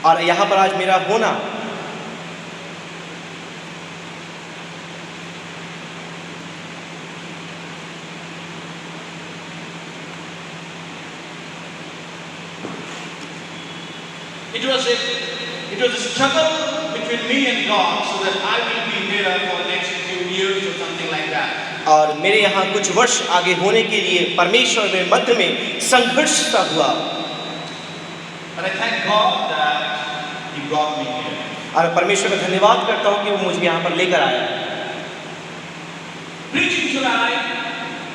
और यहाँ पर आज मेरा होना It was a struggle between me and God so that I will be here for the next few years or something like that. और मेरे यहाँ कुछ वर्ष आगे होने के लिए परमेश्वर में मध्य में संघर्ष सा हुआ। But I thank God that He brought me here. और परमेश्वर का धन्यवाद करता हूँ कि वो मुझे यहाँ पर लेकर आया। Preaching tonight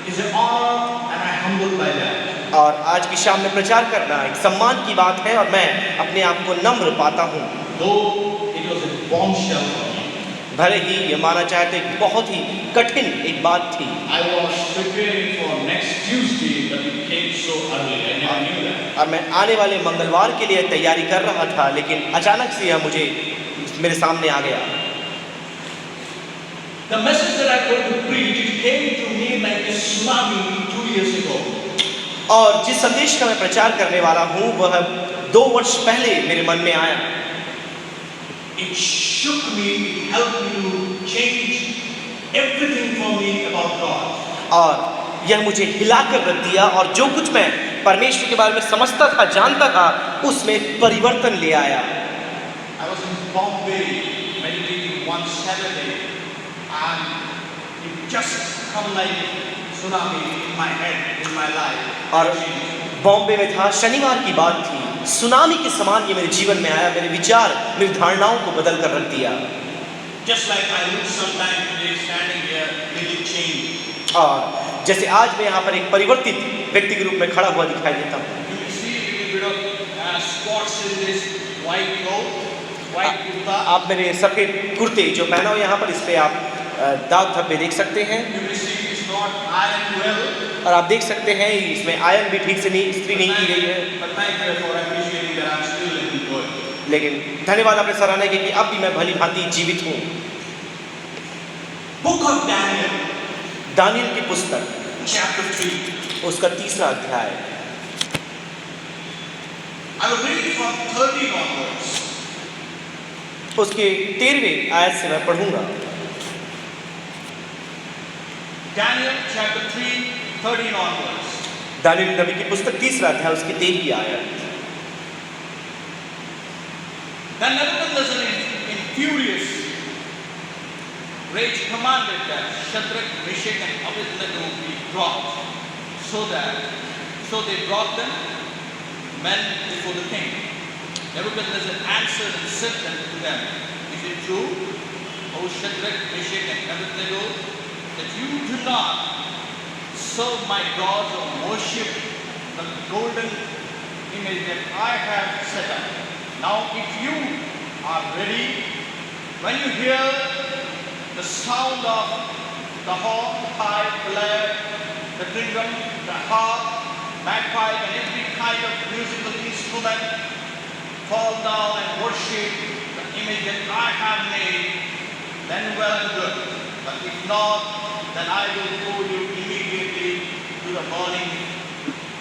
is an honor and I'm humbled by that. और आज की शाम में प्रचार करना एक सम्मान की बात है और मैं अपने आप को नम्र पाता हूँ। Though it was a bombshell for me. भले ही ये माना जाए तो एक बहुत ही कठिन एक बात थी। I was preparing for next Tuesday, but it came so early. I never knew that. और मैं आने वाले मंगलवार के लिए तैयारी कर रहा था, लेकिन अचानक से यह मुझे मेरे सामने आ गया। The message that I'm going to preach, it came to me like a tsunami 2 years ago. और जिस संदेश का मैं प्रचार करने वाला हूँ वह 2 वर्ष पहले मेरे मन में आया। It shook me, it helped me to change everything for me about God. और यह मुझे हिलाकर रख दिया और जो कुछ मैं परमेश्वर के बारे में समझता था, जानता था, उसमें परिवर्तन ले आया। I was in Bombay meditating one Saturday and it just come like tsunami in my head, in my life. और बॉम्बे में था, शनिवार की बात थी, सुनामी के समान ये मेरे जीवन में आया, मेरे विचार, मेरी धारणाओं को बदल कर रख दिया। Just like I look sometimes today standing here, really changed. और जैसे आज मैं यहाँ पर एक परिवर्तित व्यक्ति के रूप में खड़ा हुआ दिखाई देता हूँ। You will see a little bit of spots in this white coat, white kurta. आप मेरे सफेद कुर्ते जो पहना हो यहाँ पर, इस पे आप दाग धब्बे देख सकते हैं। You will see it's not ironed well. और आप देख सकते हैं इसमें आयरन भी ठीक से नहीं इस्त्री नहीं की गई है। But thank you for appreciating that I'm still living good. लेकिन धन्यवाद आपने सराहना की कि अब भी मैं भली भांति जीवित हूँ। Book of Daniel, दानियल की पुस्तक chapter 3. उसका 3रा अध्याय। I will read from 13 onwards. उसके 13वें आयत से मैं पढ़ूंगा। Daniel chapter 3, 13 onwards. दानियल नबी की पुस्तक 3रा अध्याय उसकी 13वीं आयत। Then Nebuchadnezzar in furious rage commanded that Shadrach, Meshach and Abednego be brought, so they brought them men before the king. Nebuchadnezzar answered and said unto them, Is it true, O Shadrach, Meshach and Abednego, that you do not serve my gods or worship the golden image that I have set up? Now if you are ready, when you hear the sound of the horn, the pipe, the lyre, the trigon, the harp, bagpipe, and every kind of musical instrument, fall down and worship the image that I have made, then well and good. But if not, then I will throw you immediately to the burning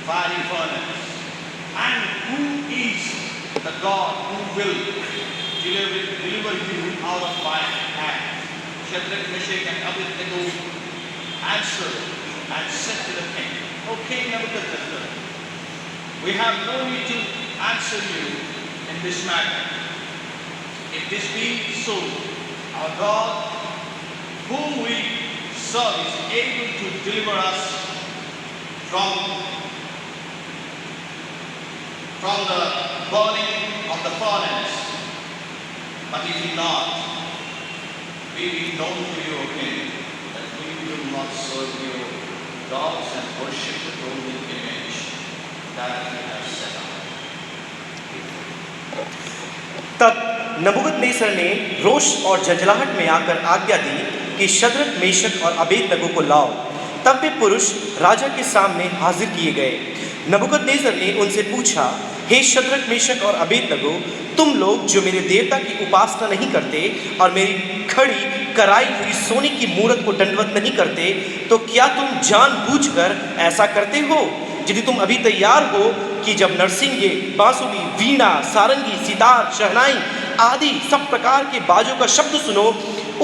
fiery furnace. And who is the God who will deliver you out of my hand? Shadrach, Meshach, and Abednego answered and said to the king, O King Nebuchadnezzar, we have no need to answer you in this matter. If this be so, our God, whom we serve, is able to deliver us from the burning of the furnace. But if he not, be it known to you, O King, that we will not serve your gods and worship the golden image that you have set up. तब नबूकदनेस्सर ने रोष और झंझलाहट में आकर आज्ञा दी कि Shadrach, Meshach और Abednego को लाओ। तब वे पुरुष राजा के सामने हाजिर किए गए। नबूकदनेस्सर ने उनसे पूछा, हे शद्रक, मेशक और अबेदनगो, तुम लोग जो मेरे देवता की उपासना नहीं करते और मेरी खड़ी कराई हुई सोने की मूरत को दंडवत नहीं करते, तो क्या तुम जानबूझकर ऐसा करते हो? यदि तुम अभी तैयार हो कि जब नरसिंगे, बांसुरी, वीणा, सारंगी, सितार, शहनाई आदि सब प्रकार के बाजों का शब्द सुनो,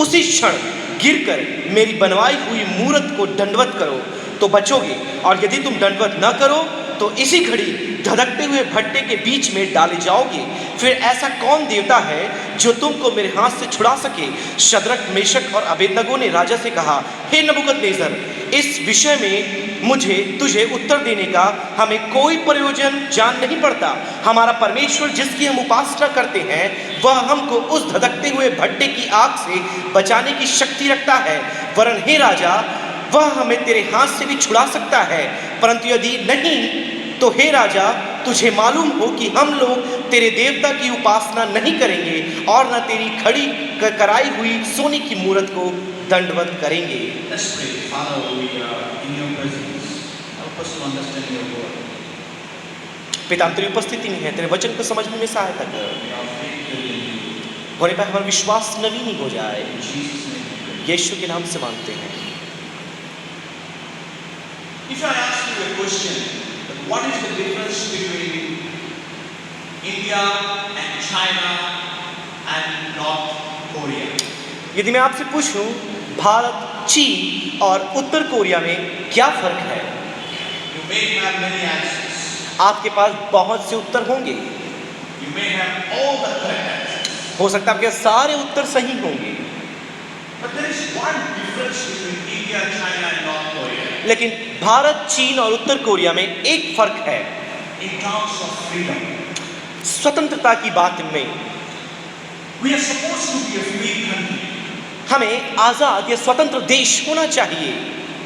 उसी क्षण गिरकर मेरी बनवाई हुई मूरत को दंडवत करो तो बचोगे, और यदि तुम दंडवत न करो तो इसी घड़ी धधकते हुए भट्टे के बीच में डाले जाओगे। फिर ऐसा कौन देवता है जो तुमको मेरे हाथ से छुड़ा सके? शद्रक, मेशक और अबेदनगो ने राजा से कहा, हे नबूकदनेस्सर, इस विषय में मुझे तुझे उत्तर देने का हमें कोई प्रयोजन जान नहीं पड़ता। हमारा परमेश्वर जिसकी हम उपासना करते हैं वह हमको उस धधकते हुए भट्टे की आग से बचाने की शक्ति रखता है, वरन हे राजा, वह हमें तेरे हाथ से भी छुड़ा सकता है। परंतु यदि नहीं तो हे राजा, तुझे मालूम हो कि हम लोग तेरे देवता की उपासना नहीं करेंगे और न तेरी खड़ी कराई हुई सोने की मूरत को दंडवत करेंगे। Let's pray. Father, we are in your presence. Help us to understand your word. पिता, हम तेरी उपस्थिति में है, तेरे वचन को समझने में सहायता कर। May our faith build in you. होने पर हमारा विश्वास नवीन हो जाए। In Jesus' name we pray. यीशु के नाम से मांगते हैं। If I ask you a question, that what is the difference between India and China and North Korea? यदि मैं आपसे पूछूं भारत, चीन और उत्तर कोरिया में क्या फर्क है? You may have many answers. आपके पास बहुत से उत्तर होंगे। You may have all the correct answers. हो सकता है आपके सारे उत्तर सही होंगे, But there is one difference between India, China and North Korea. लेकिन भारत, चीन और उत्तर कोरिया में एक फर्क है In terms of freedom. स्वतंत्रता की बात में। We are supposed to be a free country. हमें आजाद या स्वतंत्र देश होना चाहिए।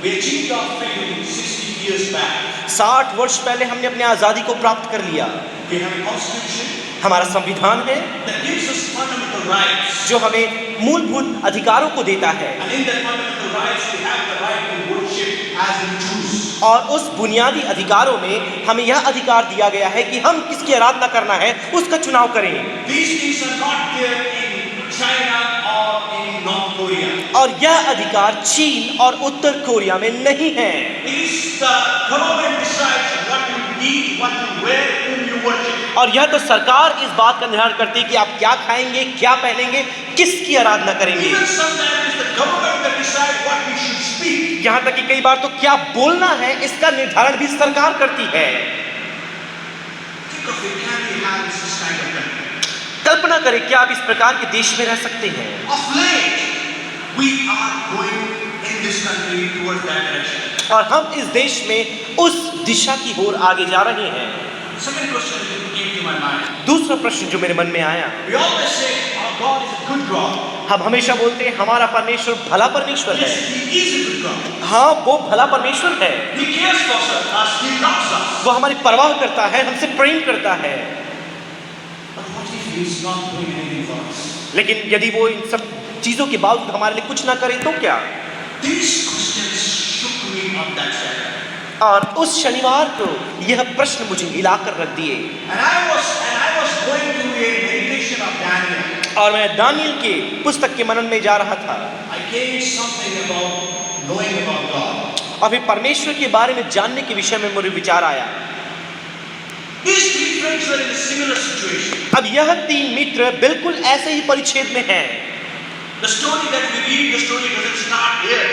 We achieved our freedom 60 years back. 60 वर्ष पहले हमने अपने आजादी को प्राप्त कर लिया। We have a constitution हमारा संविधान है that gives us fundamental rights. जो हमें मूलभूत अधिकारों को देता है, And in that fundamental rights, we have the right to worship as we choose. और उस बुनियादी अधिकारों में हमें यह अधिकार दिया गया है कि हम किसकी आराधना करना है उसका चुनाव करें। These things are not there in China or in North Korea. और यह अधिकार चीन और उत्तर कोरिया में नहीं है। It is the government decides what you eat, what you wear, whom you worship. और यह तो सरकार इस बात का निर्धारण करती है कि आप क्या खाएंगे, क्या पहनेंगे, किसकी आराधना करेंगे। Even sometimes it's the government that decides what we should speak. यहाँ तक कि कई बार तो क्या बोलना है इसका निर्धारण भी सरकार करती है। Think of it, can we have this kind of country? कल्पना करें क्या आप इस प्रकार के देश में रह सकते हैं? Of late, we are going in this country towards that direction. और हम इस देश में उस दिशा की ओर आगे जा रहे हैं। Second question that came to my mind. दूसरा प्रश्न जो मेरे मन में आया, We always say our God is a good God. हम हमेशा बोलते हैं हमारा परमेश्वर भला परमेश्वर है। Yes, He is a good God. हाँ, वो भला परमेश्वर है, He cares for us. He loves us. वो हमारी परवाह करता है, हमसे प्रेम करता है। But what if He is not doing anything for us? लेकिन यदि वो इन सब चीजों के बावजूद हमारे लिए कुछ ना करे तो क्या? These questions shook me on that Saturday. और उस शनिवार को यह प्रश्न मुझे हिलाकर रख दिए। And I was going through a meditation of Daniel. और मैं दानियल के पुस्तक के मनन में जा रहा था I gained something about knowing about God. और फिर परमेश्वर के बारे में जानने के विषय में मुझे विचार आया। These three friends were in a similar situation. अब यह तीन मित्र बिल्कुल ऐसे ही परिच्छेद में हैं। The story that we read, the story doesn't start here.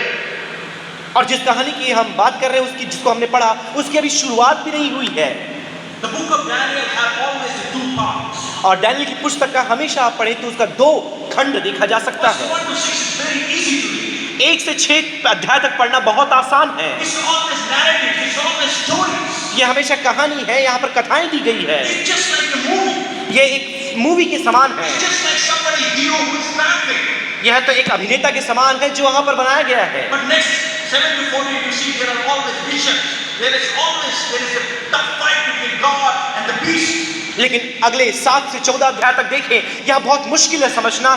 और जिस कहानी की हम बात कर रहे हैं उसकी जिसको हमने पढ़ा उसकी अभी शुरुआत भी नहीं हुई है। The book of Daniel have always the two parts. और डैनियल की पुस्तक का हमेशा आप पढ़ें तो उसका दो खंड देखा जा सकता Verse है। 1 to 6 is very easy to read. 1 से 6 अध्याय तक पढ़ना बहुत आसान है। It's always narratives, it's always stories. यह हमेशा कहानी है, यहाँ पर कथाएं दी गई है। It's just like a movie. यह एक मूवी के समान है। It's just like somebody hero who is traveling. यह तो एक अभिनेता के समान है जो वहाँ पर बनाया गया है। But next 7 to 14 you see there are always visions. There is a tough fight between God and the beast. लेकिन अगले 7 से 14 अध्याय तक देखें, यह बहुत मुश्किल है समझना।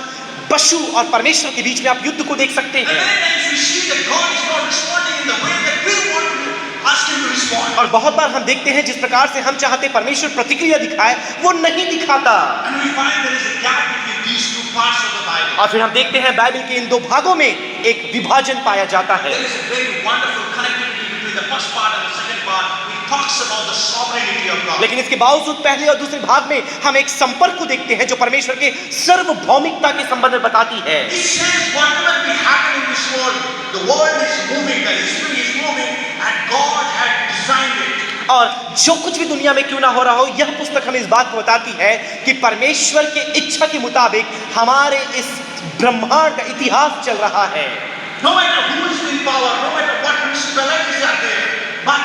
पशु और परमेश्वर के बीच में आप युद्ध को देख सकते And हैं। many times we see that God is not responding in the way that we want to ask Him to respond. और बहुत बार हम देखते हैं जिस प्रकार से हम चाहते परमेश्वर प्रतिक्रिया दिखाए वो नहीं दिखाता। And we find there is a gap between these two parts of the Bible. और फिर हम देखते हैं बाइबल के इन दो भागों में एक विभाजन पाया जाता है। There is a very wonderful connectivity between the first part and the second part. It talks about the sovereignty of God. लेकिन इसके बावजूद पहले और दूसरे भाग में हम एक संपर्क को देखते हैं जो परमेश्वर के सार्वभौमिकता के संबंध में बताती है। It says whatever be happening in this world is moving, the history is moving, and God had designed it. और जो कुछ भी दुनिया में क्यों ना हो रहा हो, यह पुस्तक हमें इस बात को बताती है कि परमेश्वर के इच्छा के मुताबिक हमारे इस ब्रह्मांड का इतिहास चल रहा है। No matter who is in power, no matter what municipalities are there, but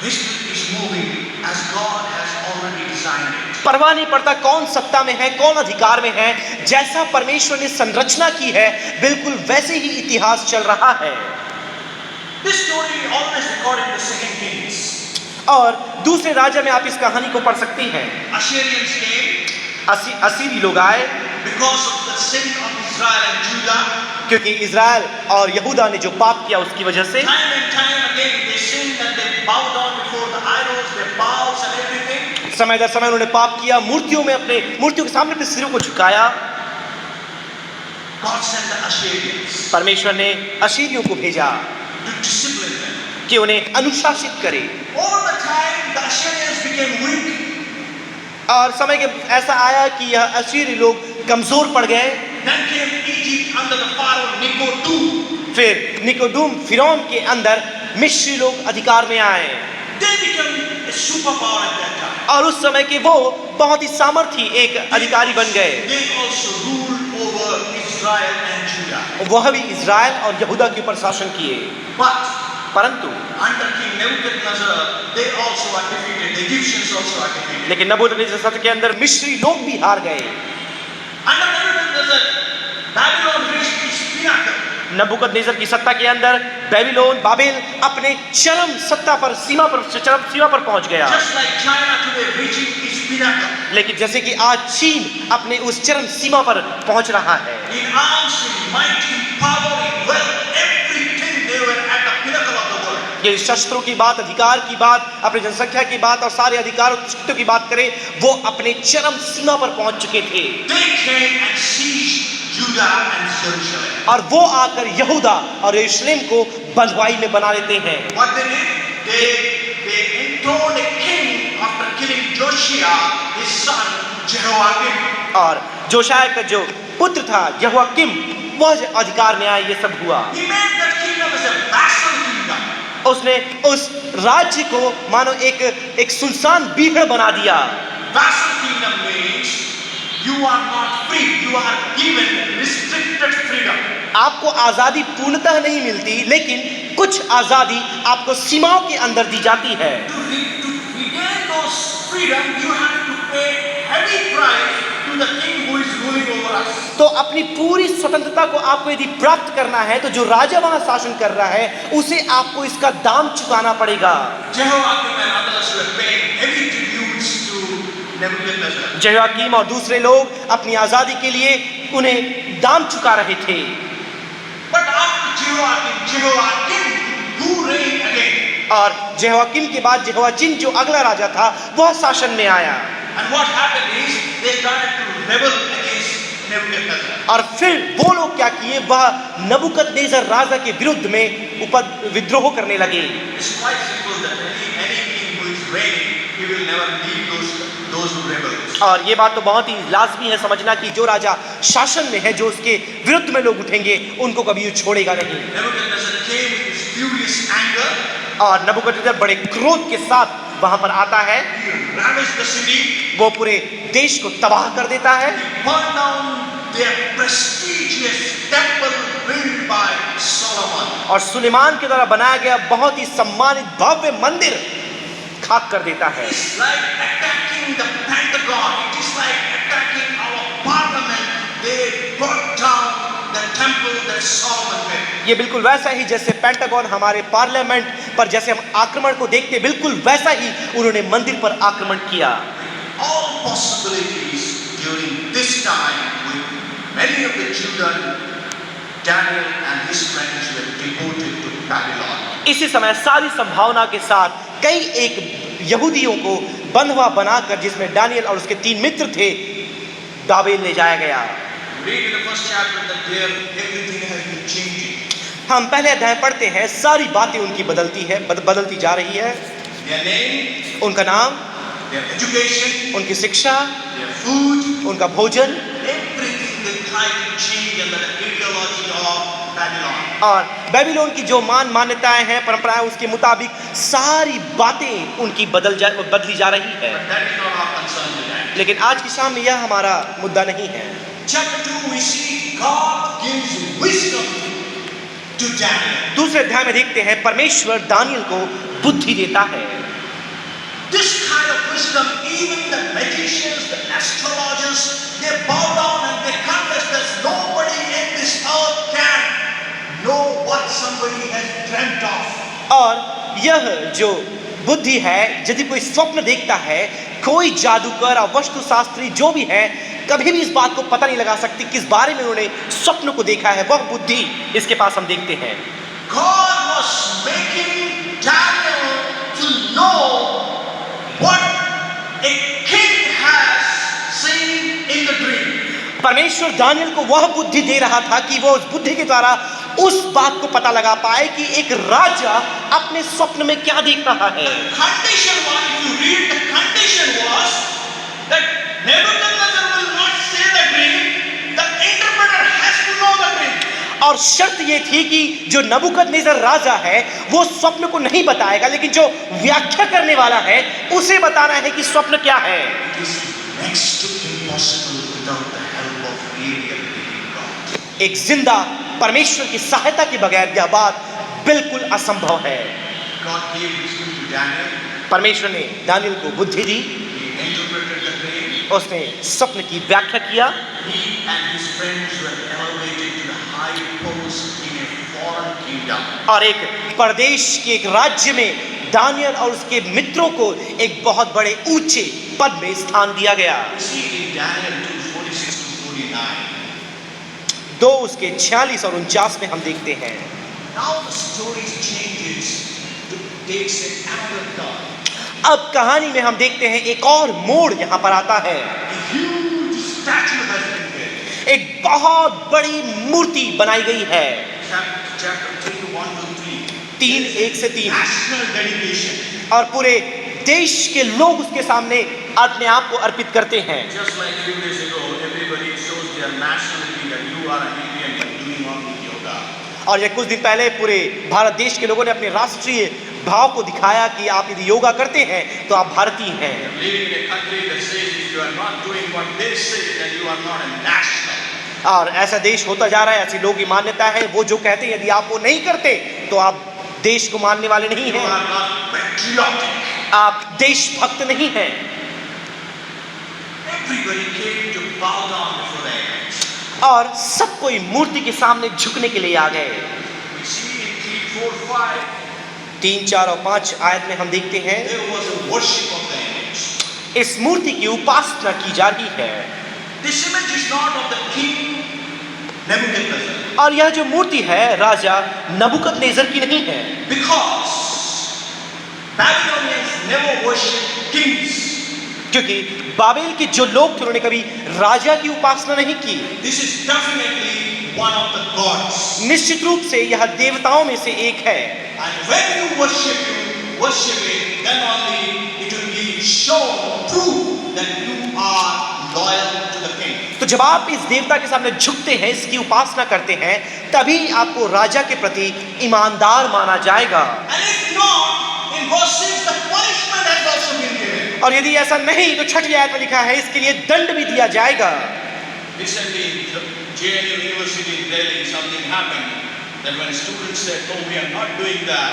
history is moving as God has already designed it. परवाह नहीं पड़ता कौन सत्ता में है, कौन अधिकार में है, जैसा परमेश्वर ने संरचना की है बिल्कुल वैसे ही इतिहास चल रहा है। This story always recorded in the Second Kings. और दूसरे राजा में आप इस कहानी को पढ़ सकती हैं। Assyrians came असीरी लोग आए because of the sin of Israel and Judah. क्योंकि इज़राइल और यहूदा ने जो पाप किया उसकी वजह से Time and time again they sinned and they bowed down before the idols, their bowls and everything. समय दर समय उन्होंने पाप किया, मूर्तियों के सामने अपने सिरों को झुकाया। God sent the Assyrians परमेश्वर ने असीरियों को भेजा to discipline them. कि उन्हें अनुशासित करे। Over the time the Assyrians became weak. और समय के ऐसा आया कि यह असीरी लोग कमजोर पड़ गए। Then came Egypt under the Pharaoh Necho II. फिर निकोडूम फिरौन के अंदर मिस्री लोग अधिकार में आए They became a superpower at that time. और उस समय के वो बहुत ही सामर्थी एक अधिकारी बन गए। They also ruled over Israel and Judah. वह भी इज़राइल और यहूदा के ऊपर शासन किए। But परंतु under King Nebuchadnezzar, they also are defeated. The Egyptians also are defeated. लेकिन नबूकदनेस्सर सत्र के अंदर मिस्री लोग भी हार गए। Under Nebuchadnezzar, Babylon reached its pinnacle. नबूकदनेस्सर की सत्ता के अंदर बाबिल अपने चरम सीमा पर पहुंच गया। Just like China today reaching its pinnacle. लेकिन जैसे कि आज चीन अपने उस चरम सीमा पर पहुंच रहा है। In arms, in might, in power, in wealth, everything they were at the pinnacle of the world. ये शस्त्रों की बात, अधिकार की बात, अपनी जनसंख्या की बात और सारे अधिकार और शक्तियों की बात करें, वो अपने चरम सीमा पर पहुंच चुके थे। They came and seized Judah and Jerusalem. और वो आकर यहूदा और यरूशलेम को बंधुआई में बना लेते हैं। What they did? They enthroned a king after killing Josiah, his son Jehoiakim. और जोशाय का जो पुत्र था यहोयाकीम, वह अधिकार में आया, ये सब हुआ। He made that kingdom as a vassal kingdom. उसने उस राज्य को मानो एक सुनसान बीहड़ बना दिया। Vassal kingdom means you are not free, you are given restricted freedom. आपको आजादी पूर्णतः नहीं मिलती, लेकिन कुछ आजादी आपको सीमाओं के अंदर दी जाती है। To regain those freedom, you have to pay heavy price to the king who is ruling over us. तो अपनी पूरी स्वतंत्रता को आपको यदि प्राप्त करना है तो जो राजा वहां शासन कर रहा है उसे आपको इसका दाम चुकाना पड़ेगा। Jehoiakim and others were paying heavy tributes to Nebuchadnezzar. यहोयाकीम और दूसरे लोग अपनी आजादी के लिए उन्हें दाम चुका रहे थे। But after Jehoiakim, who reigned again? और यहोयाकीम के बाद यहोयाकीम जो अगला राजा था वह शासन में आया। And what happened is they started to rebel against Nebuchadnezzar. और फिर वो लोग क्या किए, वह नबूकदनेस्सर राजा के विरुद्ध में विद्रोह करने लगे। It's quite simple that any king who is reigning, he will never leave those who rebel. और ये बात तो बहुत ही लाजमी है समझना कि जो राजा शासन में है, जो उसके विरुद्ध में लोग उठेंगे, उनको कभी छोड़ेगा नहीं। Nebuchadnezzar came with his furious anger. और नबूकदनेस्सर बड़े क्रोध के साथ वहां पर आता है। He ravaged the city. वो पूरे देश को तबाह कर देता है। He burned down their prestigious temple built by Solomon. और सुलेमान के द्वारा बनाया गया बहुत ही सम्मानित भव्य मंदिर खाक कर देता है। It's like attacking the Pentagon. It is like attacking our parliament. They brought down the temple that Solomon built. ये बिल्कुल वैसा ही जैसे पेंटागन हमारे पार्लियामेंट पर जैसे हम आक्रमण को देखते, बिल्कुल वैसा ही उन्होंने मंदिर पर आक्रमण किया। All possibilities during this time with many of the children, Daniel and his friends were deported to Babylon. इसी समय सारी संभावना के साथ कई एक यहूदियों को बंधुआ बनाकर, जिसमें दानियल और उसके 3 मित्र थे, बाबेल ले जाया गया। Read in the first chapter that there everything has been changing. हम पहले अध्याय पढ़ते हैं, सारी बातें उनकी बदलती जा रही है। their name, उनका नाम, their education, उनकी शिक्षा, their food, उनका भोजन, everything they try to change under the ideology of Babylon. और बेबीलोन की जो मान्यताएं हैं, परंपराएं, उसके मुताबिक सारी बातें उनकी बदली जा रही है। But that is not our concern today. लेकिन आज की शाम में यह हमारा मुद्दा नहीं है। Chapter 2, we see God gives wisdom to Daniel. दूसरे अध्याय में देखते हैं परमेश्वर दानियल को बुद्धि देता है। This kind of wisdom, even the magicians, the astrologers, they bow down and they confess that nobody in this earth can know what somebody has dreamt of. और यह जो बुद्धि है, यदि कोई स्वप्न देखता है, कोई जादूगर और वास्तुशास्त्री जो भी है, कभी भी इस बात को पता नहीं लगा सकती किस बारे में उन्होंने स्वप्न को देखा है। वह बुद्धि इसके पास हम देखते हैं। God was making Daniel to know what a king has seen in the dream. परमेश्वर दानियल को वह बुद्धि दे रहा था कि वो उस बुद्धि के द्वारा उस बात को पता लगा पाए कि एक राजा अपने स्वप्न में क्या देख रहा है। Condition one, if you read the condition was that Nebuchadnezzar will not say the dream, the interpreter has to know the dream. और शर्त ये थी कि जो नबूकदनेस्सर राजा है वो स्वप्न को नहीं बताएगा, लेकिन जो व्याख्या करने वाला है उसे बताना है कि स्वप्न क्या है। It is next to impossible without the help of really a living God. एक जिंदा परमेश्वर की सहायता के बगैर यह बात बिल्कुल असंभव है। God gave wisdom to Daniel. परमेश्वर ने दानियल को बुद्धि दी, He interpreted the dream. उसने स्वप्न की व्याख्या किया। He and his friends were elevated to the high post in a foreign kingdom. और एक प्रदेश के एक राज्य में दानियल और उसके मित्रों को एक बहुत बड़े ऊंचे पद में स्थान दिया गया। We see in Daniel 2:46 to 49. 2 उसके 46 और 49 में हम देखते हैं। Now the story changes to takes another turn. अब कहानी में हम देखते हैं एक और मोड़ यहाँ पर आता है। A huge statue has been built. एक बहुत बड़ी मूर्ति बनाई गई है। Chapter 3, 1 to 3. 3, 1 से 3। National dedication. और पूरे देश के लोग उसके सामने अपने आप को अर्पित करते हैं। Just like few days ago, everybody shows their nationality that you are an Indian by doing only yoga. और ये कुछ दिन पहले पूरे भारत देश के लोगों ने अपने राष्ट्रीय भाव को दिखाया कि आप यदि योगा करते हैं तो आप भारतीय हैं। Living in a country that says if you are not doing what they say, then you are not a national. और ऐसा देश होता जा रहा है, ऐसी लोगों की मान्यता है, वो जो कहते हैं यदि आप वो नहीं करते तो आप देश को मानने वाले नहीं You हैं, are not patriotic. आप देशभक्त नहीं हैं। Everybody came to bow down before the image. और सब कोई मूर्ति के सामने झुकने के लिए आ गए। We see in 3, 4, 5, 3, 4 और 5 आयत में हम देखते हैं there was a worship of the image. इस मूर्ति की उपासना की जा रही है। This image is not of the king Nebuchadnezzar. और यह जो मूर्ति है राजा नबूकदनेस्सर की नहीं है, Because Babylonians never worship kings. क्योंकि बाबेल के जो लोग थे उन्होंने कभी राजा की उपासना नहीं की। This is definitely one of the gods. निश्चित रूप से यह देवताओं में से एक है। And when you worship it, then only it will be shown, prove that you are loyal to the king. तो जब आप इस देवता के सामने झुकते हैं, इसकी उपासना करते हैं, तभी आपको राजा के प्रति ईमानदार माना जाएगा। And if not, in verse 6, the punishment has also been given. और यदि ऐसा नहीं तो 6वीं आयत में लिखा है इसके लिए दंड भी दिया जाएगा। Recently, in JNU University in Delhi, something happened that when students said, "Oh, we are not doing that,"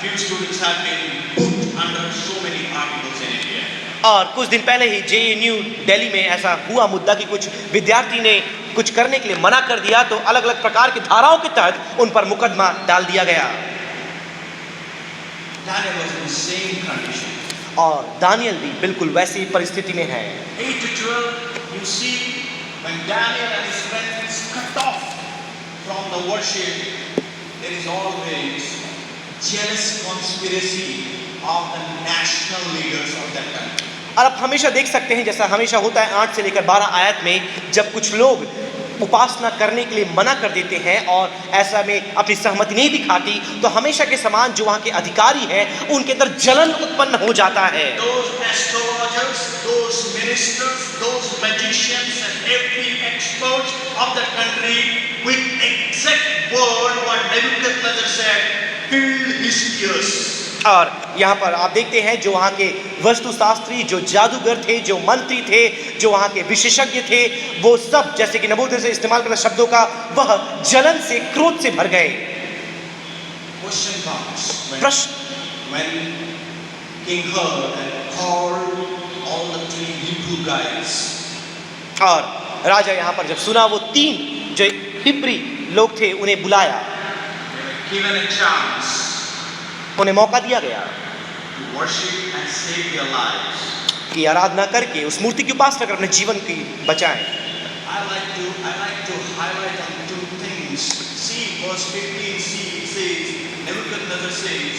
few students have been put under so many articles in India. और कुछ दिन पहले ही JNU दिल्ली में ऐसा हुआ मुद्दा कि कुछ विद्यार्थी ने कुछ करने के लिए मना कर दिया, तो अलग अलग प्रकार की धाराओं के तहत उन पर मुकदमा डाल दिया गया। Daniel was in the same condition. और दानियल भी बिल्कुल वैसी परिस्थिति में है। 8 to 12, you see when Daniel and his friends cut off from the worship, there is always jealous conspiracy of the national leaders of that country. और आप हमेशा देख सकते हैं, जैसा हमेशा होता है 8 से लेकर 12 आयत में, जब कुछ लोग उपासना करने के लिए मना कर देते हैं और ऐसा में अपनी सहमति नहीं दिखाती, तो हमेशा के समान जो वहाँ के अधिकारी हैं उनके अंदर जलन उत्पन्न हो जाता है। Those astrologers, those ministers, those magicians and every expert of the country with exact word what Nebuchadnezzar said filled his ears. और यहाँ पर आप देखते हैं जो वहाँ के वस्तुशास्त्री, जो जादूगर थे, जो मंत्री थे, जो वहाँ के विशेषज्ञ थे, वो सब जैसे कि नबूवत से इस्तेमाल करने शब्दों का वह जलन से, क्रोध से भर गए। Question comes प्रश्न when King Herod had called all the three Hebrew guys. और राजा यहाँ पर जब सुना, वो 3 जो हिब्री लोग थे उन्हें बुलाया, Given a chance उन्हें मौका दिया गया to worship and save their lives. कि आराधना करके उस मूर्ति की उपासना कर अपने जीवन की बचाएं। I like to highlight on 2 things. See verse 15. See it says Nebuchadnezzar says,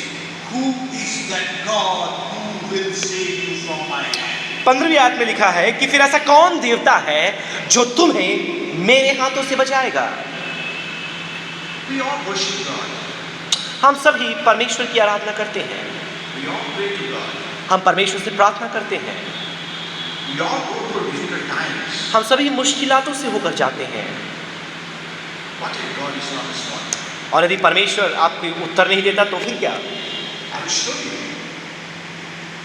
"Who is that God who will save you from my hand?" 15वीं आयत में लिखा है कि फिर ऐसा कौन देवता है जो तुम्हें मेरे हाथों से बचाएगा। We all worship God. हम सभी परमेश्वर की आराधना करते हैं, We all pray to God. हम परमेश्वर से प्रार्थना करते हैं, We all go through difficult times. हम सभी मुश्किलातों से होकर जाते हैं। What if God is not responding? और यदि परमेश्वर आपको उत्तर नहीं देता तो फिर क्या? I will show you.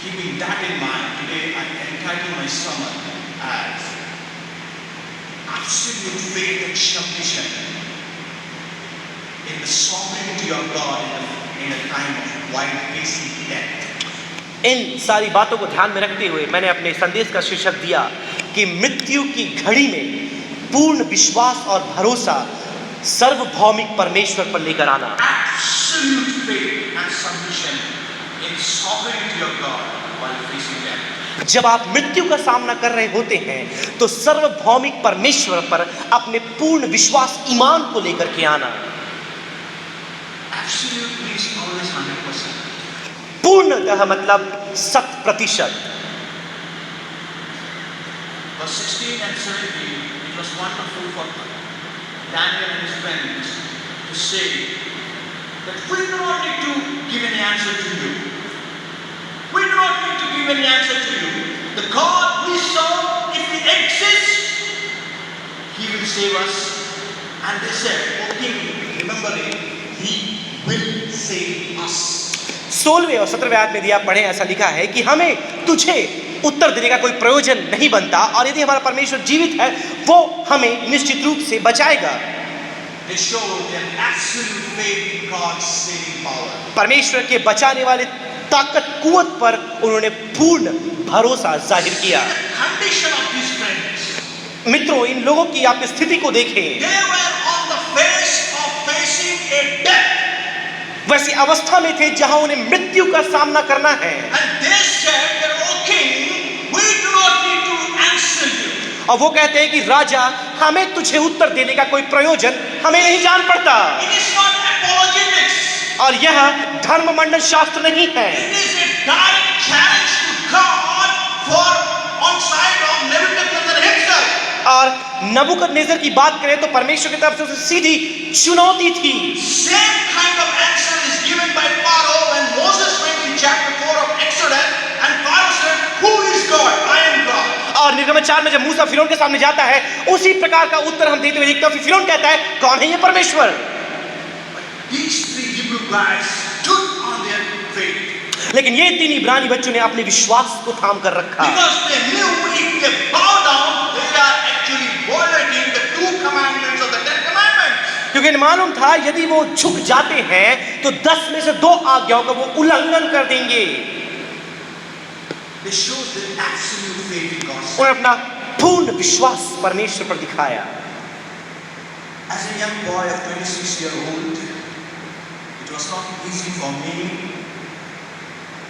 Keeping that in mind, today I entitle my sermon as Absolute Faith and Submission in the sovereignty of God in a time of wide facing death. इन सारी बातों को ध्यान में रखते हुए मैंने अपने संदेश का शीर्षक दिया कि मृत्यु की घड़ी में पूर्ण विश्वास और भरोसा सार्वभौमिक परमेश्वर पर लेकर आना। Absolute faith and submission in sovereignty of God while facing death. जब आप मृत्यु का सामना कर रहे होते हैं तो सार्वभौमिक परमेश्वर पर अपने पूर्ण विश्वास, ईमान को लेकर के आना। Absolute means always 100%. पूर्णतः मतलब 100%। Verse 16 and 17, it was wonderful for Daniel and his friends to say that we do not need to give any answer to you. We do not need to give any answer to you. The God we serve, if He exists, He will save us. And they said, "O King, remember it, He will save us." 16वें और 17वें आयत में दिया पढ़े, ऐसा लिखा है कि हमें तुझे उत्तर देने का कोई प्रयोजन नहीं बनता, और यदि हमारा परमेश्वर जीवित है वो हमें निश्चित रूप से बचाएगा। They showed their absolute faith in God's saving power. परमेश्वर के बचाने वाले ताकत, कुवत पर उन्होंने पूर्ण भरोसा जाहिर किया। The condition of these friends. मित्रों, इन लोगों की आप स्थिति को देखें, They were on the face of facing a death. वैसी अवस्था में थे जहां उन्हें मृत्यु का सामना करना है। And they said that, "O King, we do not need to answer you." और वो कहते हैं कि राजा, हमें तुझे उत्तर देने का कोई प्रयोजन हमें नहीं जान पड़ता। It is not apologetics. और यह धर्म मंडल शास्त्र नहीं है, It is a direct challenge to God for on side of Nebuchadnezzar himself. और नबूकदनेस्सर की बात करें तो परमेश्वर की तरफ से उसे सीधी चुनौती थी। Same kind of answer is given by Pharaoh when Moses went in chapter 4 of Exodus, and Pharaoh said, "Who is God? I am God." और निर्गमन 4 में जब मूसा फिरौन के सामने जाता है, उसी प्रकार का उत्तर हम देते हुए देखते हैं। फिरौन कहता है, कौन है ये परमेश्वर? These 3 Hebrew guys stood on their faith लेकिन ये 3 इब्रानी बच्चों ने अपने विश्वास को थाम कर रखा, because they knew if they bow down, they are actually violating the 2 commandments of the 10 commandments. क्योंकि इन्हें मालूम था यदि वो झुक जाते हैं तो 10 में से 2 आज्ञाओं का वो उल्लंघन कर देंगे। They showed their absolute faith in God. उन्होंने अपना पूर्ण विश्वास परमेश्वर पर दिखाया। As a young boy of 26 years old, it was not easy for me,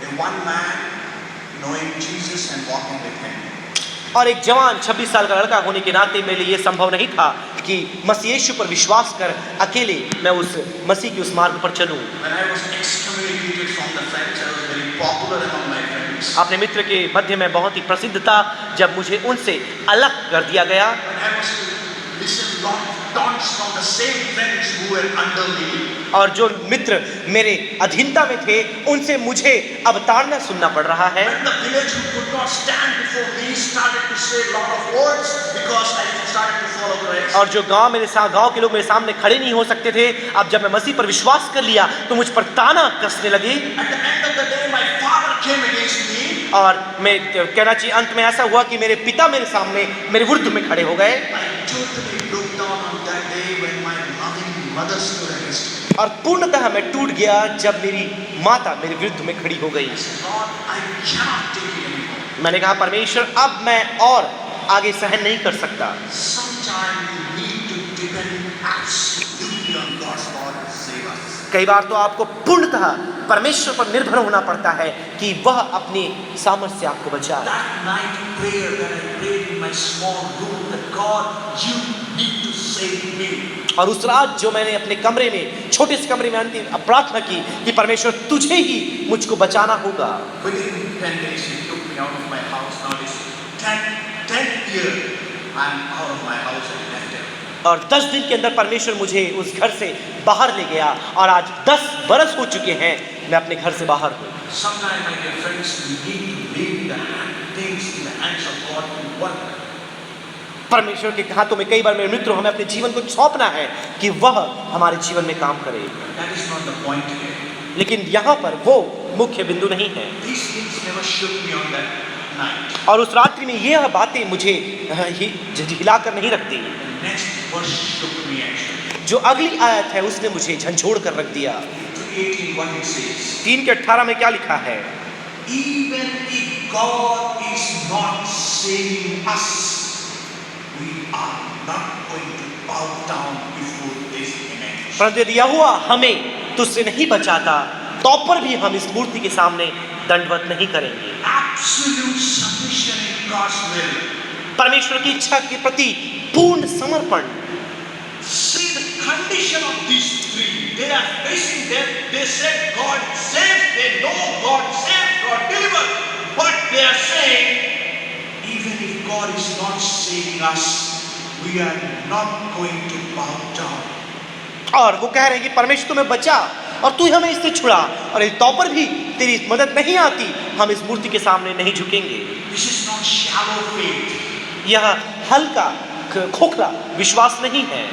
a one man, knowing Jesus and walking with Him. और एक जवान 26 साल का लड़का होने के नाते मेरे लिए ये संभव नहीं था कि मसीह यीशु पर विश्वास कर अकेले मैं उस मसीह के उस मार्ग पर चलूं। When I was excommunicated from the friends, I was very popular among my friends. अपने मित्र के मध्य में बहुत ही प्रसिद्ध था जब मुझे उनसे अलग कर दिया गया। When I was listen, long taunts from the same friends who were under me. और जो मित्र मेरे अधीनता में थे उनसे मुझे अब ताड़ना सुनना पड़ रहा है। When the village who could not stand before me started to say a lot of words because I started to follow Christ. और जो गांव के लोग मेरे सामने खड़े नहीं हो सकते थे, अब जब मैं मसीह पर विश्वास कर लिया तो मुझ पर ताना कसने लगे। At the end of the day, my father came against me. और मैं कहना चाहिए अंत में ऐसा हुआ कि मेरे पिता मेरे सामने मेरे विरुद्ध में खड़े हो गए। I totally broke down on that day when my loving mother stood against me. और पूर्णतः मैं टूट गया जब मेरी माता मेरे विरुद्ध में खड़ी हो गई। Lord, I cannot take it anymore. मैंने कहा परमेश्वर अब मैं और आगे सहन नहीं कर सकता। Sometimes you need to depend absolutely on God's word to save us. कई बार तो आपको पूर्णतः परमेश्वर पर निर्भर होना पड़ता है कि वह अपनी सामर्थ्य से आपको बचाए। That night prayer that I prayed in my small room, that God, you need to save me. और उस रात जो मैंने अपने कमरे में, छोटे से कमरे में अंतिम प्रार्थना की कि परमेश्वर तुझे ही मुझको बचाना होगा। Within 10 days he took me out of my house. Now it's 10th year I'm out of my house and left it. और 10 दिन के अंदर परमेश्वर मुझे उस घर से बाहर ले गया और आज 10 बरस हो चुके हैं मैं अपने घर से बाहर हूँ। Sometimes, my dear friends, we need to leave the things in the hands of God to work. परमेश्वर के हाथों में कई बार मेरे मित्रों हमें अपने जीवन को सौंपना है कि वह हमारे जीवन में काम करे। That is not the point here. लेकिन यहाँ पर वो मुख्य बिंदु नहीं है। These things never shook me on that night. और उस रात्रि में यह बातें मुझे हिला कर नहीं रखती। The next verse shook me actually. जो अगली आयत है उसने मुझे झंझोड़ कर रख दिया। 18 what it says. 3:18 में क्या लिखा है? Even if God is not saving us, we are not going to bow down before this image. परंतु यदि यहोवा हमें तुझसे नहीं बचाता तो पर भी हम इस मूर्ति के सामने दंडवत नहीं करेंगे। Absolute submission in God's will. परमेश्वर की इच्छा के प्रति पूर्ण समर्पण। See the condition of these three. They are facing death. They said God saves. They know God saves. God delivers. But they are saying, even if God is not saving us, we are not going to bow down. और वो कह रहे हैं कि परमेश्वर तुम्हें बचा और तू हमें इससे छुड़ा और इस तौर पर भी तेरी मदद नहीं आती, हम इस मूर्ति के सामने नहीं झुकेंगे। This is not shallow faith. यह हल्का खोखला विश्वास नहीं है।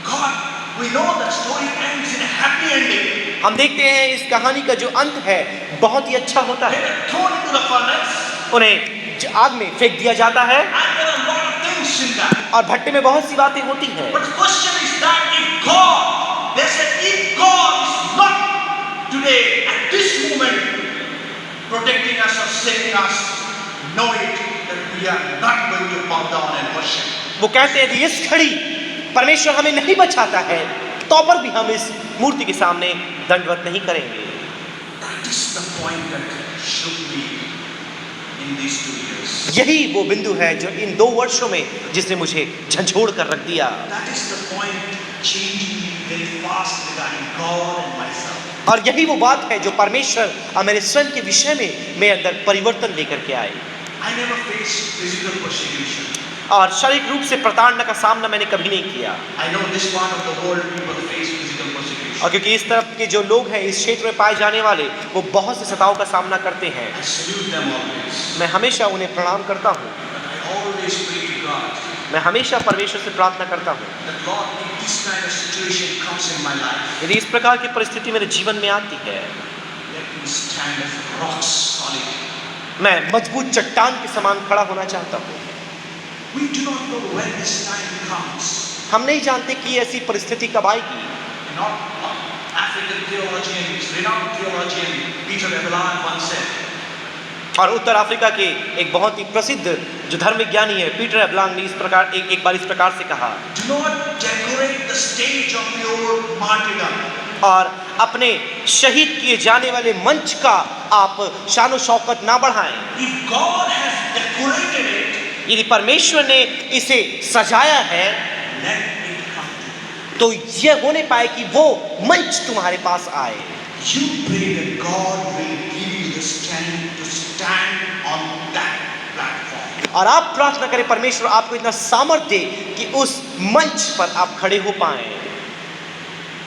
God, we know the story ends in a happy ending. हम देखते हैं इस कहानी का जो अंत है बहुत ही अच्छा होता They है। were thrown into the furnace, उन्हें आग में फेंक दिया जाता है and there are a lot of things in that. और भट्टे में बहुत सी बातें होती हैं। But the question is that if God, they said, if God is not today, at this moment, protecting us or saving us, know it that we are not going to bow down and worship. वो कहते हैं कि इस घड़ी परमेश्वर हमें नहीं बचाता है तो पर भी हम इस मूर्ति के सामने दंडवत नहीं करेंगे। That is the point that shook me in these 2 years. यही वो बिंदु है जो इन 2 वर्षों में जिसने मुझे झंझोड़ कर रख दिया। That is the point changing me very fast regarding God and myself. और यही वो बात है जो परमेश्वर और मेरे स्वयं के विषय में मेरे अंदर परिवर्तन लेकर के आए। I never faced physical persecution. और शारीरिक रूप से प्रताड़ना का सामना मैंने कभी नहीं किया। I know this part of the world people face physical persecution. और क्योंकि इस तरफ के जो लोग हैं इस क्षेत्र में पाए जाने वाले वो बहुत से सताव का सामना करते हैं। I salute them always. मैं हमेशा उन्हें प्रणाम करता हूँ। But I always pray to God मैं हमेशा परमेश्वर से प्रार्थना करता हूँ that Lord, if this kind of situation comes in my life, यदि इस प्रकार की परिस्थिति मेरे जीवन में आती है let me stand as rock solid. मैं मजबूत चट्टान के समान खड़ा होना चाहता हूँ। We do not know when this time comes. हम नहीं जानते कि ऐसी परिस्थिति कब आएगी। Not African theologian, renowned theologian Peter Abelard once said, और उत्तर अफ्रीका के एक बहुत ही प्रसिद्ध जो धर्म विज्ञानी है पीटर एबलांग ने इस प्रकार एक बार इस प्रकार से कहा, do not decorate the stage of your martyrdom. और अपने शहीद किए जाने वाले मंच का आप शानो शौकत ना बढ़ाएं। If God has decorated it, यदि परमेश्वर ने इसे सजाया है let it come to you. तो यह हो नहीं पाए कि वो मंच तुम्हारे पास आए। You pray that God will give you the strength to stand on that platform. और आप प्रार्थना करें परमेश्वर आपको इतना सामर्थ्य दे कि उस मंच पर आप खड़े हो पाएं।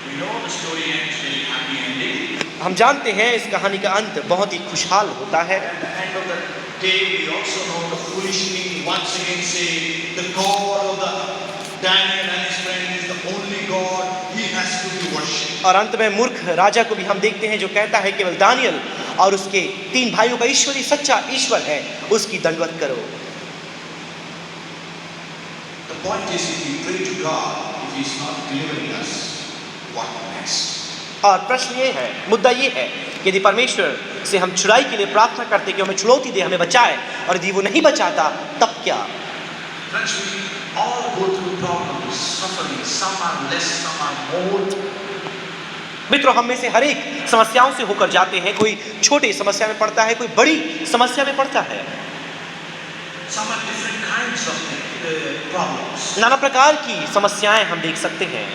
We know the story ends very happy ending. हम जानते हैं इस कहानी का अंत बहुत ही खुशहाल होता है। At the end of the day, we also know the foolish king once again say, the God of the Daniel and his friend is the only God. He has to be worshipped. और अंत में मूर्ख राजा को भी हम देखते हैं जो कहता है केवल दानियल और उसके 3 भाइयों का ईश्वर ही सच्चा ईश्वर है, उसकी दंडवत करो। The point is, if we pray to God, if He is not delivering us, what next? और प्रश्न ये है, मुद्दा ये है कि यदि परमेश्वर से हम छुड़ाई के लिए प्रार्थना करते कि हमें छुड़ौती दे, हमें बचाए, और यदि वो नहीं बचाता तब क्या? Friends, we all go through problems, suffering. Some are less, some are more. मित्रों, हम में से हर एक समस्याओं से होकर जाते हैं। कोई छोटी समस्या में पड़ता है, कोई बड़ी समस्या में पड़ता है। Some are different kinds of problems. नाना प्रकार की समस्याएं हम देख सकते हैं।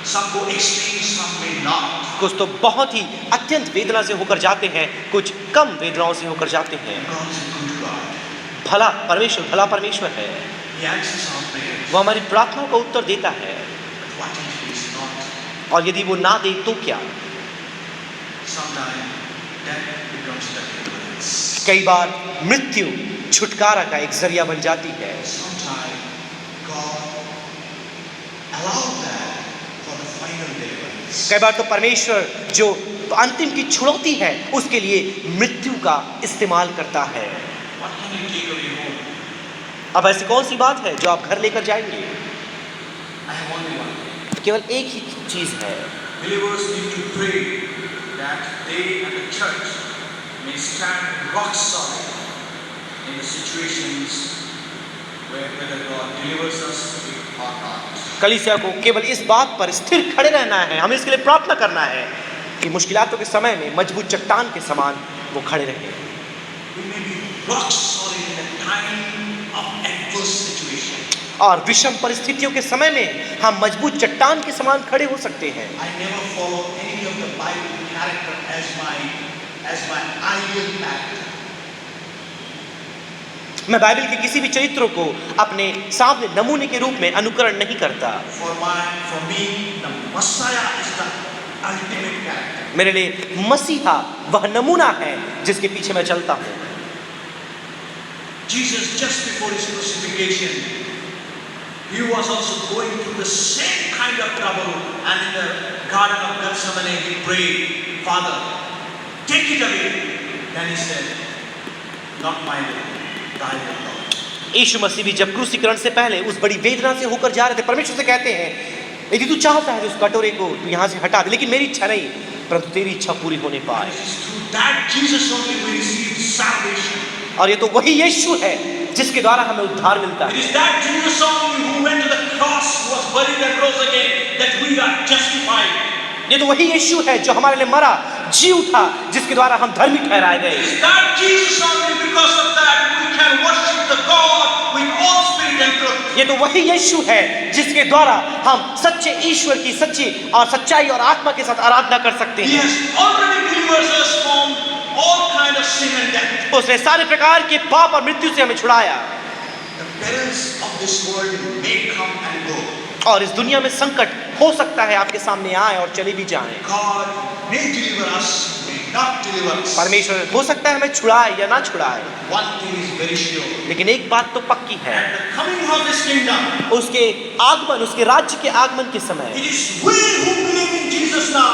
Some go extreme, some may not. कुछ तो बहुत ही अत्यंत वेदना से होकर जाते हैं, कुछ कम वेदनाओं से होकर जाते हैं। God is a good God. भला परमेश्वर है। He answers our prayers. वो हमारी प्रार्थनाओं का उत्तर देता है। But what if He is not? और यदि वो ना दे तो क्या? Sometimes death becomes the deliverance. कई बार मृत्यु छुटकारा का एक जरिया बन जाती है। Sometimes God allows that for the final deliverance. कई बार तो परमेश्वर जो अंतिम की छुड़ौती है उसके लिए मृत्यु का इस्तेमाल करता है। What can you take away home? अब ऐसी कौन सी बात है जो आप घर लेकर जाएंगे? I have only one. केवल एक ही चीज है। Believers need to pray that they and the church may stand rock solid in the situations whether God delivers us or not. कलीसिया को केवल इस बात पर स्थिर खड़े रहना है, हमें इसके लिए प्रार्थना करना है कि मुश्किलातों के समय में मजबूत चट्टान के समान वो खड़े रहें। We may be rock solid in a time of adverse situation. और विषम परिस्थितियों के समय में हम मजबूत चट्टान के समान खड़े हो सकते हैं। I never follow any of the Bible character as my ideal character. मैं बाइबल के किसी भी चरित्र को अपने सामने नमूने के रूप में अनुकरण नहीं करता। For me, the Messiah is the ultimate character. मेरे लिए मसीहा वह नमूना है जिसके पीछे मैं चलता हूँ। Jesus, just before his crucifixion, he was also going through the same kind of trouble, and in the Garden of Gethsemane he prayed, Father, take it away. Then he said, not my will, thy will, Lord. यीशु मसीह भी जब क्रूसीकरण से पहले उस बड़ी वेदना से होकर जा रहे थे, परमेश्वर से कहते हैं, यदि तू चाहता है तो उस कटोरे को तू यहाँ से हटा दे, लेकिन मेरी इच्छा नहीं परंतु तेरी इच्छा पूरी होने पाए। Through that Jesus only we receive salvation. और ये तो वही यीशु है जिसके द्वारा हमें उद्धार मिलता It है। is that Jesus only who went to the cross, was buried and rose again, that we are justified. ये तो वही यीशु है जो हमारे लिए मरा, जी उठा, जिसके द्वारा हम धर्मी ठहराए गए। It is that Jesus only, because of that we can worship the God with all spirit and truth. ये तो वही यीशु है जिसके द्वारा हम सच्चे ईश्वर की सच्ची और सच्चाई और आत्मा के साथ आराधना कर सकते He हैं। has already delivered us from all kind of sin and death. उसने सारे प्रकार के पाप और मृत्यु से हमें छुड़ाया। The perils of this world may come and go. और इस दुनिया में संकट हो सकता है आपके सामने आए और चले भी जाएं। God may deliver us, may not deliver us. परमेश्वर हो सकता है हमें छुड़ाए या ना छुड़ाए, One thing is very sure. लेकिन एक बात तो पक्की है, At the coming of His kingdom, उसके आगमन, उसके राज्य के आगमन के समय it is we who believe in Jesus now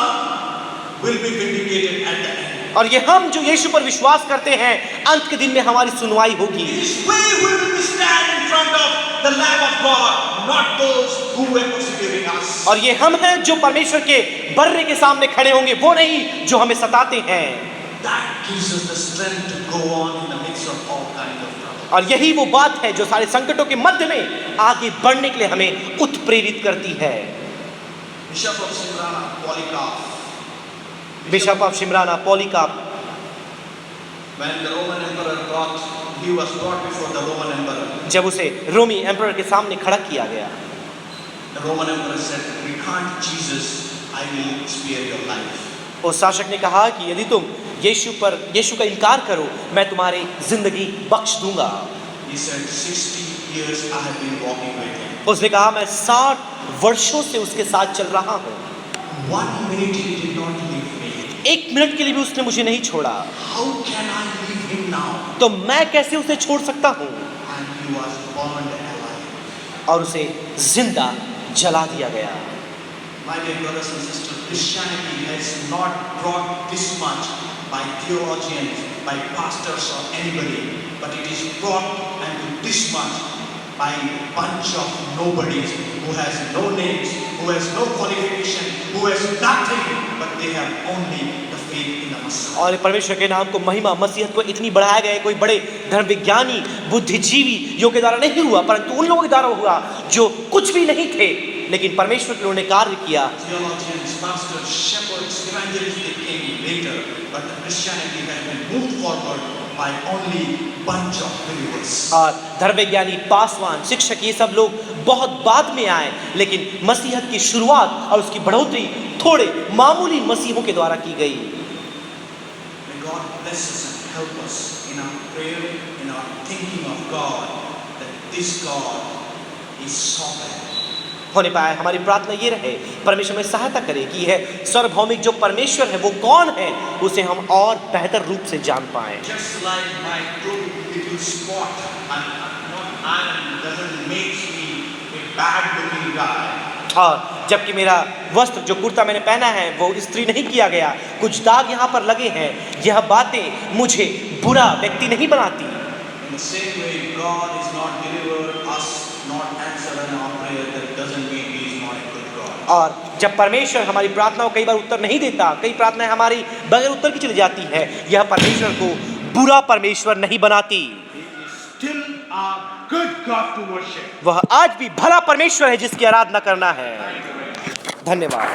will be vindicated at the end. और ये हम जो यीशु पर विश्वास करते हैं, अंत के दिन में हमारी सुनवाई होगी। It is we who will stand in front of the Lamb of God, not those who were persecuting us. और ये हम हैं जो परमेश्वर के बर्रे के सामने खड़े होंगे, वो नहीं जो हमें सताते हैं। That gives us the strength to go on in the midst of all kinds of trouble. और यही वो बात है जो सारे संकटों के मध्य में आगे बढ़ने के लिए हमें उत्प्रेरित करती है। Bishop of Smyrna, Polycarp, bishop of Smyrna Polycarp, when the Roman emperor he was brought before the Roman emperor. जब उसे रोमी एम्परर के सामने खड़ा किया गया, The Roman emperor said, recant Jesus, I will spare your life. उस शासक ने कहा कि यदि तुम यीशु का इनकार करो, मैं तुम्हारी जिंदगी बख्श दूंगा। He He said, 60 years I have been walking with him. उसने कहा मैं 60 वर्षों से उसके साथ चल रहा हूँ, 1 minute he did not leave me. 1 minute के लिए भी उसने मुझे नहीं छोड़ा, How can I leave him now? तो मैं कैसे उसे छोड़ सकता हूँ। And he was burned alive. और उसे जिंदा जला दिया गया। My dear brothers and sisters, Christianity has not brought this much by theologians, by pastors or anybody, but it is brought unto this much by a bunch of nobodies who has no names, who has no qualification, who has nothing, but they have only the faith in the Messiah. और परमेश्वर के नाम को महिमा मसीहत को इतनी बढ़ाया गया है, कोई बड़े धर्म विज्ञानी बुद्धिजीवी जो के द्वारा नहीं हुआ, परंतु उन लोगों के द्वारा हुआ जो कुछ भी नहीं थे, लेकिन परमेश्वर के उन्होंने कार्य किया। Theologians, pastors, shepherds, evangelists, they came later, but the Christianity has been moved forward by only bunch of believers. और धर्म विज्ञानी, पासवान, शिक्षक, ये सब लोग बहुत बाद में आए, लेकिन मसीहत की शुरुआत और उसकी बढ़ोतरी थोड़े मामूली मसीहों के द्वारा की गई। May God bless us and help us in our prayer, in our thinking of God, that this God is sovereign. होने पाए हमारी प्रार्थना ये रहे, परमेश्वर में सहायता करे कि यह सर्वभौमिक जो परमेश्वर है वो कौन है, उसे हम और बेहतर रूप से जान पाए। Just like my little spot and not iron doesn't make me a bad looking guy. और जबकि मेरा वस्त्र जो कुर्ता मैंने पहना है वो इस्त्री नहीं किया गया, कुछ दाग यहाँ पर लगे हैं, यह बातें मुझे बुरा व्यक्ति नहीं बनाती। In the same way, God is not delivered us, not answered in our prayer. That doesn't mean He is not a good God. और जब परमेश्वर हमारी प्रार्थनाओं कई बार उत्तर नहीं देता, कई प्रार्थनाएं हमारी बगैर उत्तर की चली जाती है, यह परमेश्वर को बुरा परमेश्वर नहीं बनाती। He is still a good God to worship. वह आज भी भला परमेश्वर है जिसकी आराधना करना है। धन्यवाद।